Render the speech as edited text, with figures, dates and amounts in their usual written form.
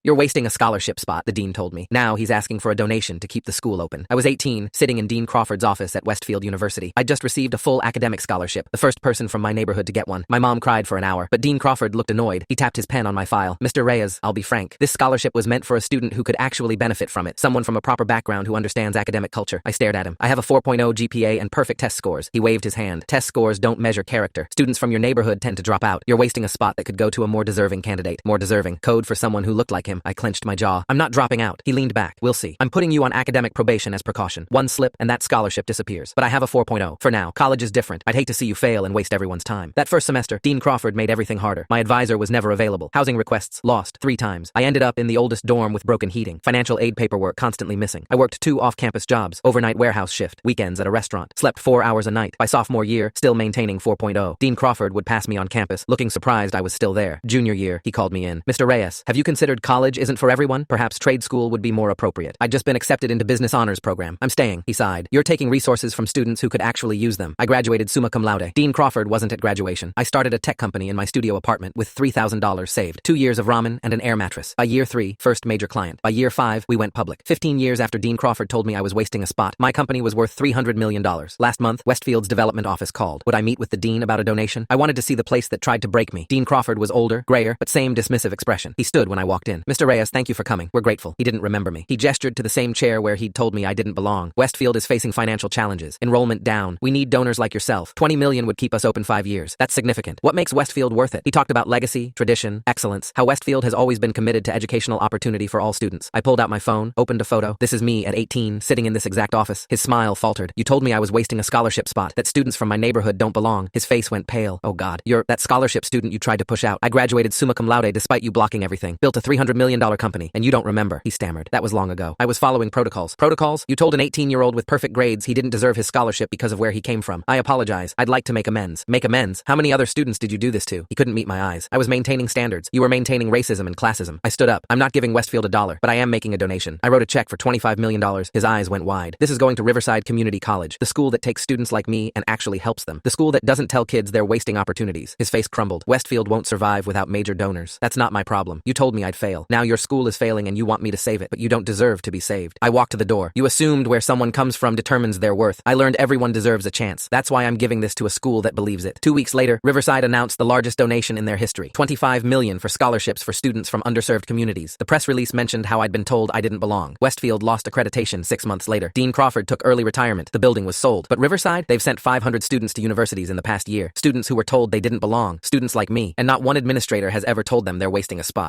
"You're wasting a scholarship spot," the dean told me. Now he's asking for a donation to keep the school open. I was 18, sitting in Dean Crawford's office at Westfield University. I'd just received a full academic scholarship, the first person from my neighborhood to get one. My mom cried for an hour, but Dean Crawford looked annoyed. He tapped his pen on my file. "Mr. Reyes, I'll be frank. This scholarship was meant for a student who could actually benefit from it, someone from a proper background who understands academic culture." I stared at him. "I have a 4.0 GPA and perfect test scores." He waved his hand. "Test scores don't measure character. Students from your neighborhood tend to drop out. You're wasting a spot that could go to a more deserving candidate." More deserving. Code for someone who looked like him. I clenched my jaw. "I'm not dropping out." He leaned back. "We'll see. I'm putting you on academic probation as precaution. One slip and that scholarship disappears. But I have a 4.0. For now. College is different. I'd hate to see you fail and waste everyone's time." That first semester, Dean Crawford made everything harder. My advisor was never available. Housing requests lost 3 times. I ended up in the oldest dorm with broken heating. Financial aid paperwork constantly missing. I worked 2 off-campus jobs, overnight warehouse shift, weekends at a restaurant, slept 4 hours a night. By sophomore year, still maintaining 4.0. Dean Crawford would pass me on campus, looking surprised I was still there. Junior year, he called me in. "Mr. Reyes, have you considered college isn't for everyone? Perhaps trade school would be more appropriate." I'd just been accepted into business honors program. "I'm staying," he sighed. "You're taking resources from students who could actually use them." I graduated summa cum laude. Dean Crawford wasn't at graduation. I started a tech company in my studio apartment with $3,000 saved. 2 years of ramen and an air mattress. By year 3, first major client. By year 5, we went public. 15 years after Dean Crawford told me I was wasting a spot, my company was worth $300 million. Last month, Westfield's development office called. Would I meet with the dean about a donation? I wanted to see the place that tried to break me. Dean Crawford was older, grayer, but same dismissive expression. He stood when I walked in. "Mr. Reyes, thank you for coming. We're grateful." He didn't remember me. He gestured to the same chair where he'd told me I didn't belong. "Westfield is facing financial challenges. Enrollment down. We need donors like yourself. 20 million would keep us open 5 years. That's significant. What makes Westfield worth it?" He talked about legacy, tradition, excellence, how Westfield has always been committed to educational opportunity for all students. I pulled out my phone, opened a photo. This is me at 18, sitting in this exact office. His smile faltered. "You told me I was wasting a scholarship spot, that students from my neighborhood don't belong." His face went pale. "Oh God, you're that scholarship student you tried to push out. I graduated summa cum laude despite you blocking everything. Built a $300 million company, and you don't remember." He stammered. "That was long ago. I was following protocols." "Protocols? You told an 18-year-old with perfect grades he didn't deserve his scholarship because of where he came from. I apologize. I'd like to make amends." "Make amends? How many other students did you do this to?" He couldn't meet my eyes. "I was maintaining standards. You were maintaining racism and classism." I stood up. "I'm not giving Westfield a dollar, but I am making a donation." I wrote a check for $25 million. His eyes went wide. "This is going to Riverside Community College, the school that takes students like me and actually helps them. The school that doesn't tell kids they're wasting opportunities." His face crumbled. "Westfield won't survive without major donors. That's not my problem. You told me I'd fail. Now your school is failing and you want me to save it, but you don't deserve to be saved." I walked to the door. "You assumed where someone comes from determines their worth. I learned everyone deserves a chance. That's why I'm giving this to a school that believes it." 2 weeks later, Riverside announced the largest donation in their history. $25 million for scholarships for students from underserved communities. The press release mentioned how I'd been told I didn't belong. Westfield lost accreditation 6 months later. Dean Crawford took early retirement. The building was sold. But Riverside, they've sent 500 students to universities in the past year. Students who were told they didn't belong. Students like me. And not one administrator has ever told them they're wasting a spot.